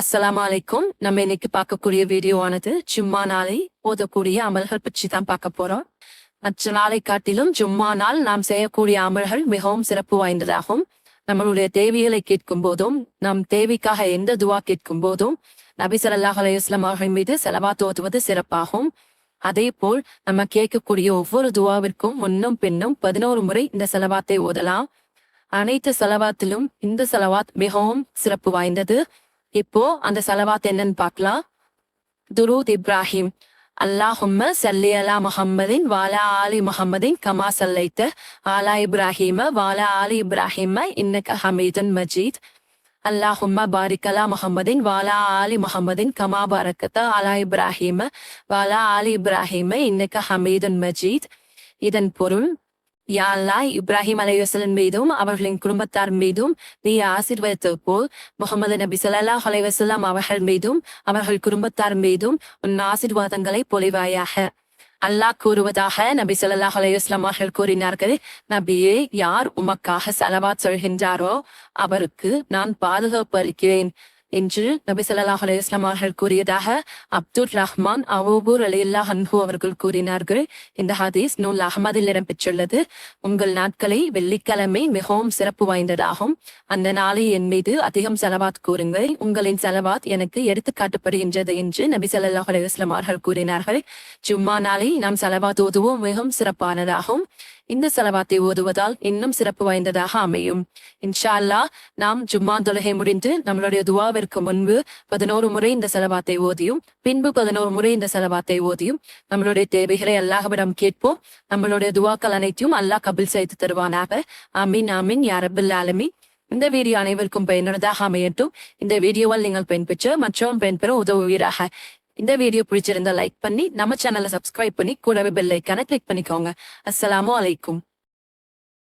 அஸ்ஸலாமு அலைக்கும். நம்ம இன்னைக்கு பார்க்கக்கூடிய வீடியோவானது ஜும்மா நாளை ஓதக்கூடிய அமல்கள் பற்றி தான் பார்க்க போறோம். மற்ற நாளை காட்டிலும் ஜும்மா நாள் நாம் செய்யக்கூடிய அமல்கள் மிகவும் சிறப்பு வாய்ந்ததாகும். நம்மளுடைய தேவைகளை கேட்கும் போதும் நம் தேவைக்காக எந்த துவா கேட்கும் போதும் நபி ஸல்லல்லாஹு அலைஹி வஸல்லம் அவர்கள் மீது ஸலவாத் ஓதுவது சிறப்பாகும். அதே போல் நம்ம கேட்கக்கூடிய ஒவ்வொரு துவாவிற்கும் முன்னும் பின்னும் 11 முறை இந்த ஸலவாத்தை ஓதலாம். அனைத்து ஸலவாத்திலும் இந்த ஸலவாத் மிகவும் சிறப்பு வாய்ந்தது. இப்போ அந்த ஸலவாத் என்னன்னு பார்க்கலாம். துரூத் இப்ராஹிம். அல்லாஹும்ம ஸல்லி அலா முஹம்மதின் வஅலா ஆலி முஹம்மதின் கமா ஸல்லைத அலா இப்ராஹீம வஅலா ஆலி இப்ராஹீம இன்னக ஹமீதுன் மஜீத். அல்லாஹும்ம பாரிக் அலா முஹம்மதின் வஅலா ஆலி முஹம்மதின் கமா பரக்கத அலா இப்ராஹீம வஅலா ஆலி இப்ராஹீம இன்னக ஹமீதுன் மஜீத். இதன் பொருள், யா அல்லாஹ், இப்ராஹிம் அலைஹிஸ்ஸலாம் மீதும் அவர்களின் குடும்பத்தார் மீதும் நீ ஆசீர்வதித்தது போல் முஹம்மது நபி ஸல்லல்லாஹு அலைஹி வஸல்லம் அவர்கள் மீதும் அவர்கள் குடும்பத்தார் மீதும் உன் ஆசீர்வாதங்களை பொழிவாயாக. அல்லாஹ் கூறுவதாக, நபி ஸல்லல்லாஹு அலைஹி வஸல்லம் அவர்கள் கூறினார்கள், நபியே, யார் உமக்காக ஸலவாத் சொல்கின்றாரோ அவருக்கு நான் பாதுகாப்பு அளிக்கிறேன் என்று நபி ஸல்லல்லாஹு அலைஹி வஸல்லம் அவர்கள் கூறியதாக அப்துல் ரஹ்மான் அபூ ரலியல்லாஹு அன்ஹு அவர்கள் கூறினார்கள். இந்த ஹதீஸ் நூல் அஹ்மதில் இடம்பெற்றுள்ளது. உங்கள் நாட்களை வெள்ளிக்கிழமை மிகவும் சிறப்பு வாய்ந்ததாகும். அந்த நாளை என் மீது அதிகம் ஸலவாத் கூறுங்கள். உங்களின் ஸலவாத் எனக்கு எடுத்துக்காட்டப்படுகின்றது என்று நபி ஸல்லல்லாஹு அலைஹி வஸல்லம் அவர்கள் கூறினார்கள். ஜும்மா நாளை நாம் ஸலவாத் ஓதுவோம் மிகவும் சிறப்பானதாகும். இந்த ஸலவாத்தை ஓதுவதால் இன்னும் சிறப்பு வாய்ந்ததாக அமையும். இன்ஷா அல்லாஹ், நாம் ஜும்மா தொழுகை முடிந்து நம்மளுடைய துவாவிற்கு முன்பு 11 முறை இந்த ஸலவாத்தை ஓதியும் பின்பு 11 முறை இந்த ஸலவாத்தை ஓதியும் நம்மளுடைய தேவைகளை அல்லாஹ்விடம் கேட்போம். நம்மளுடைய துவாக்கள் அனைத்தையும் அல்லாஹ் கபூல் செய்து தருவானாக. ஆமீன் ஆமீன் யா ரப்பல் ஆலமீன். இந்த வீடியோ அனைவருக்கும் பயனுள்ளதாக அமையட்டும். இந்த வீடியோவால் நீங்கள் பயன்பெற்று மற்றவன் பயன்பெற உதவுவீராக. இந்த வீடியோ பிடிச்சிருந்தா லைக் பண்ணி நம்ம சேனலை சப்ஸ்கிரைப் பண்ணி கூடவே பெல் ஐக்கானை கிளிக் பண்ணிக்கோங்க. அஸ்ஸலாமு அலைக்கும்.